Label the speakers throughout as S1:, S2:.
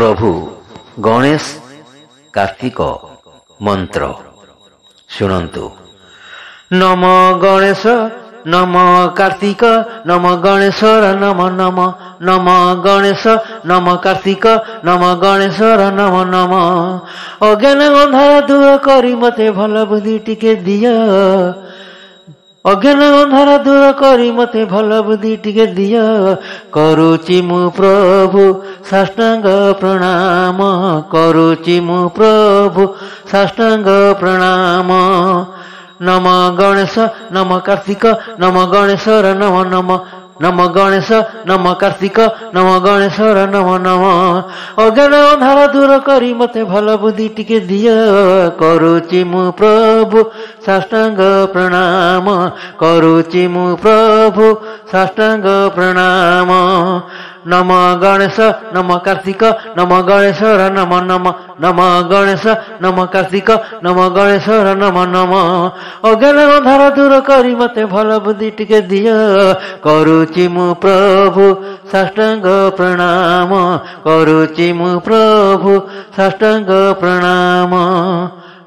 S1: प्रभु गणेश कार्तिक मंत्र शुणन्तु। नम गणेश नम कार्तिक नम गणेश्वर नम नम नम गणेश नम कार्तिक नम गणेश्वर नम नम। अज्ञान अंधार दूर करी मते भल बुद्धि टिके दिया। अज्ञान अंधार दूर करी मते भल बुद्धि टिके दिया। करुचि मु प्रभु साष्टांग प्रणाम। करुचि मु प्रभु साष्टांग प्रणाम। नम गणेश नम कार्तिक नम गणेश्वर नम नम नम गणेश नम कार्तिक नम गणेश्वर नम नम। अज्ञान अंधार दूर करी मते भल बुद्धि टिके दिया। करुचि मु प्रभु साष्टांग प्रणाम। करुचि मु प्रभु साष्टांग प्रणाम। नम गणेश नम कार्तिक नम गणेश्वर नम नम नम गणेश नम कार्तिक नम गणेश्वर नम नम। अज्ञान अंधार दूर करी मते भल बुद्धि टिके दिया। करुचि मु प्रभु साष्टांग प्रणाम। करुचि मु प्रभु साष्टांग प्रणाम।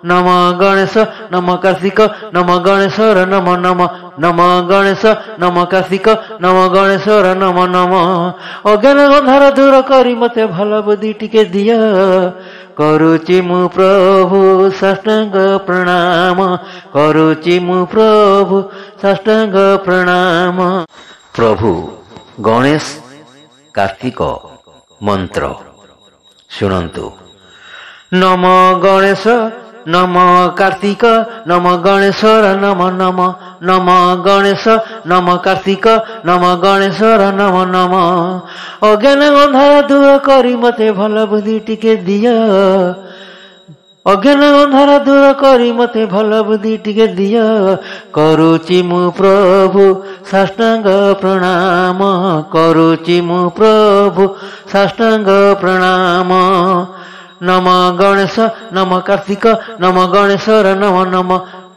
S1: नम गणेश नम कार्तिक नम गणेश्वर नम नम नम गणेश नम कार्तिक नम गणेश्वर नम नम। अज्ञान अंधार दूर करी मते भल बुद्धि टिके दिया। करुचि मु प्रभु साष्टांग प्रणाम। करुचि मु प्रभु साष्टांग प्रणाम। प्रभु गणेश कार्तिक मंत्र शुणन्तु। नम गणेश नम कार्तिक नम गणेश्वर नम नम नम गणेश नम कार्तिक नम गणेश्वर नम नम। अज्ञान अंधार दूर करी मते भल बुद्धि टिके दिया। अज्ञान अंधार दूर करी मते भल बुद्धि टिके दिया। करुचि मु प्रभु साष्टांग प्रणाम। करुचि मु प्रभु साष्टांग प्रणाम। नम गणेश नम कार्तिक नम गणेश्वर नम नम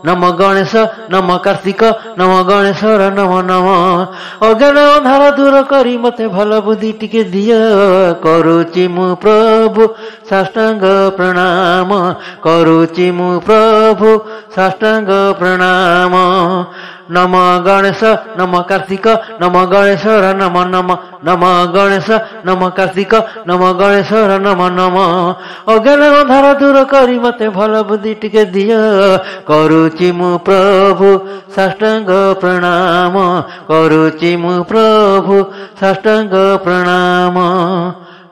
S1: नम गणेश नम कार्तिक नम गणेश्वर नम नम। अज्ञान अंधार दूर करी मते भल बुद्धि टिके दिया। करुचि मु प्रभु साष्टांग प्रणाम। करुचि मु प्रभु साष्टांग प्रणाम। नम गणेश नम कार्तिक नम गणेश्वर नम नम नम गणेश नम कार्तिक नम गणेश्वर नम नम। अज्ञान अंधार दूर करी मते भल बुद्धि टिके दिया। करुचि मु प्रभु साष्टांग प्रणाम। करुचि मु प्रभु साष्टांग प्रणाम।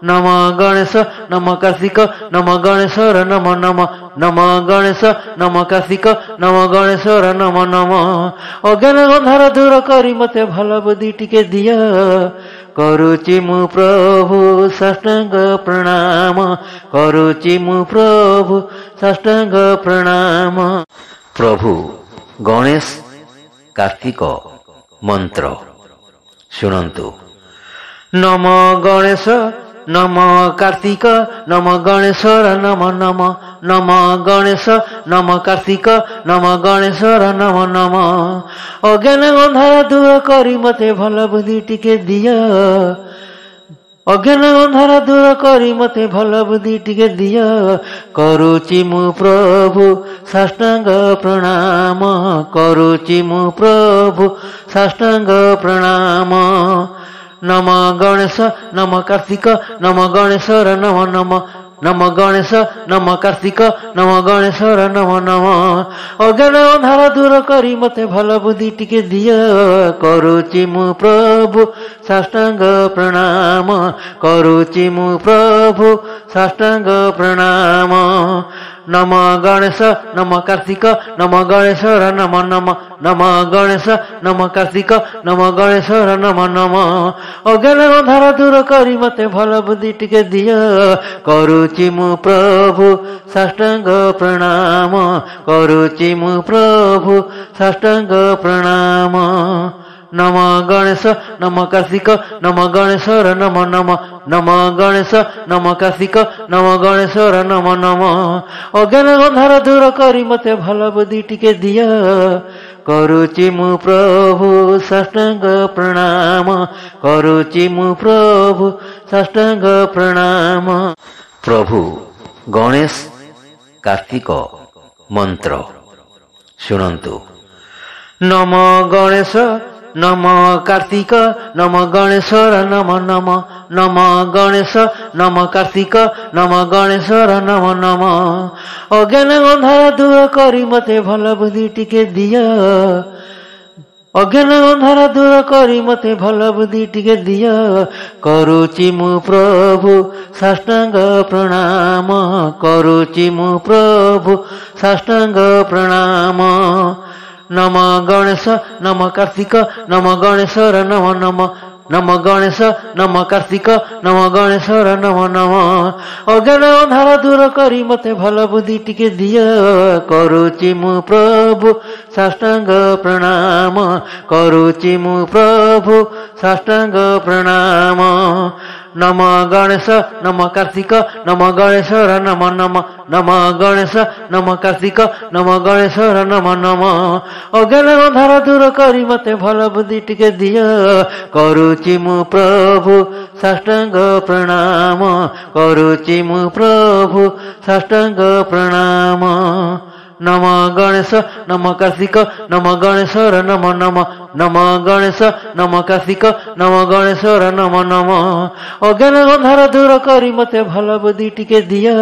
S1: नम गणेश नम कार्तिक नम गणेश्वर नम नम नम गणेश नम कार्तिक नम गणेश्वर नम नम। अज्ञान अंधार दूर करी मते भल बुद्धि टिके दिया। करुचि मु प्रभु साष्टांग प्रणाम। करुचि मु प्रभु साष्टांग प्रणाम। प्रभु गणेश कार्तिक मंत्र शुणन्तु। नम गणेश नम कार्तिक नम गणेश्वर नम नम नम गणेश नम कार्तिक नम गणेश्वर नम नम। अज्ञान अंधार दूर करी मते भल बुद्धि टिके दिया। अज्ञान अंधार दूर करी मते भल बुद्धि टिके दिया। करुचि मु प्रभु साष्टांग प्रणाम। करुचि मु प्रभु साष्टांग प्रणाम। नम गणेश नम कार्तिक नम गणेश्वर नम नम नम गणेश नम कार्तिक नम गणेश्वर नम नम। अज्ञान अंधार दूर करी मते भल बुद्धि टिके दिया। करुचि मु प्रभु साष्टांग प्रणाम। करुचि मु प्रभु साष्टांग प्रणाम। नम गणेश नम कार्तिक नम गणेश्वर नम नम नम गणेश नम कार्तिक नम गणेश्वर नम नम। अज्ञान अंधार दूर करी मते भल बुद्धि टिके दिया। करुचि मु प्रभु साष्टांग प्रणाम। करुचि मु प्रभु साष्टांग प्रणाम। नम गणेश नम कार्तिक नम गणेश्वर नम नम नम गणेश नम कार्तिक नम गणेश्वर नम नम। अज्ञान अंधार दूर करी मते भल बुद्धि टिके दिया। करुचि मु प्रभु साष्टांग प्रणाम। करुचि मु प्रभु साष्टांग प्रणाम। प्रभु गणेश कार्तिक मंत्र शुणन्तु। नम गणेश नम कार्तिक नम गणेश्वर नम नम नम गणेश नम कार्तिक नम गणेश्वर नम नम। अज्ञान अंधार दूर करी मते भल बुद्धि टिके दिया। अज्ञान अंधार दूर करी मते भल बुद्धि टिके दिया। करुचि मु प्रभु साष्टांग प्रणाम। करुचि मु प्रभु साष्टांग प्रणाम। नम गणेश नम कार्तिक नम गणेश्वर नम नम नम गणेश नम कार्तिक नम गणेश्वर नम नम। अज्ञान अंधार दूर करी मते भल बुद्धि टिके दिया। करुचि मु प्रभु साष्टांग प्रणाम। करुचि मु प्रभु साष्टांग प्रणाम। नम गणेश नम कार्तिक नम गणेश्वर नम नम नम गणेश नम कार्तिक नम गणेश्वर नम नम। अज्ञान अंधार दूर करी मते भल बुद्धि टिके दिया। करुचि मु प्रभु साष्टांग प्रणाम। करुचि मु प्रभु साष्टांग प्रणाम। नम गणेश नम कार्तिक नम गणेश्वर नम नम नम गणेश नम कार्तिक नम गणेश्वर नम नम। अज्ञान अंधार दूर करी मते भल बुद्धि टिके दिया।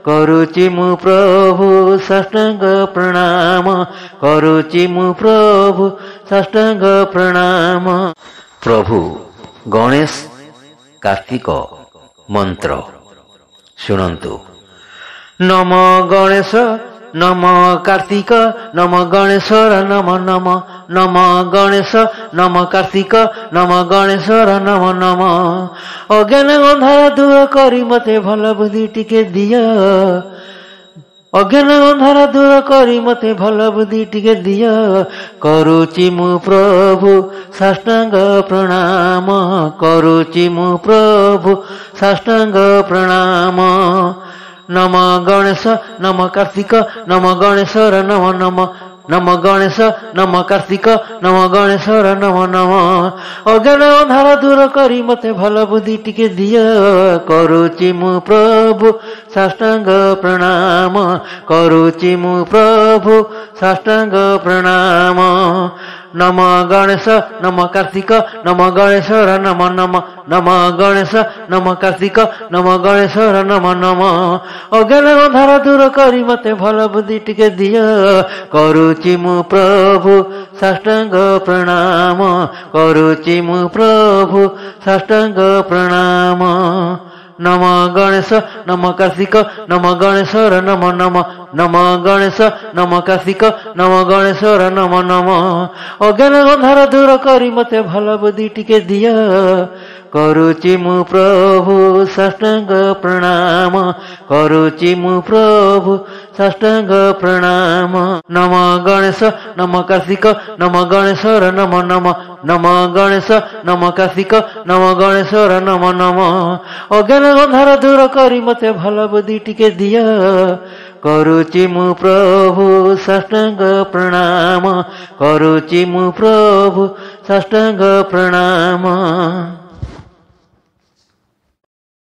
S1: करुचि मु प्रभु साष्टांग प्रणाम। करुचि मु प्रभु साष्टांग प्रणाम। प्रभु गणेश कार्तिक मंत्र शुणन्तु। नम गणेश नम कार्तिक नम गणेश्वर नम नम नम गणेश नम कार्तिक नम गणेश्वर नम नम। अज्ञान अंधार दूर करी मते भल बुद्धि टिके दिया। अज्ञान अंधार दूर करी मते भल बुद्धि टिके दिया। करुचि मु प्रभु साष्टांग प्रणाम। करुचि मु प्रभु साष्टांग प्रणाम। नम गणेश नम कार्तिक नम गणेश्वर नम नम नम गणेश नम कार्तिक नम गणेश्वर नम नम। अज्ञान अंधार दूर करी मते भल बुद्धि टिके दिया। करुचि मु प्रभु साष्टांग प्रणाम। करुचि मु प्रभु साष्टांग प्रणाम। नम गणेश नम कार्तिक नम गणेश्वर नम नम नम गणेश नम कार्तिक नम गणेश्वर नम नम। अज्ञान अंधार दूर करी मते भल बुद्धि टिके दिया। करुचि मु प्रभु साष्टांग प्रणाम। करुचि मु प्रभु साष्टांग प्रणाम। नम गणेश नम कार्तिक नम गणेश्वर नम नम नम गणेश नम कार्तिक नम गणेश्वर नम नम। अज्ञान अंधार दूर करी मते भल बुद्धि टिके दिया। करुचि मु प्रभु साष्टांग प्रणाम। करुचि मु प्रभु साष्टांग प्रणाम। नम गणेश नम कार्तिक नम गणेश्वर नम नम नम गणेश नम कार्तिक नम गणेश्वर नम नम। अज्ञान अंधार दूर करी मते भल बुद्धि टिके दिया। करुचि मु प्रभु साष्टांग प्रणाम। करुचि मु प्रभु साष्टांग प्रणाम।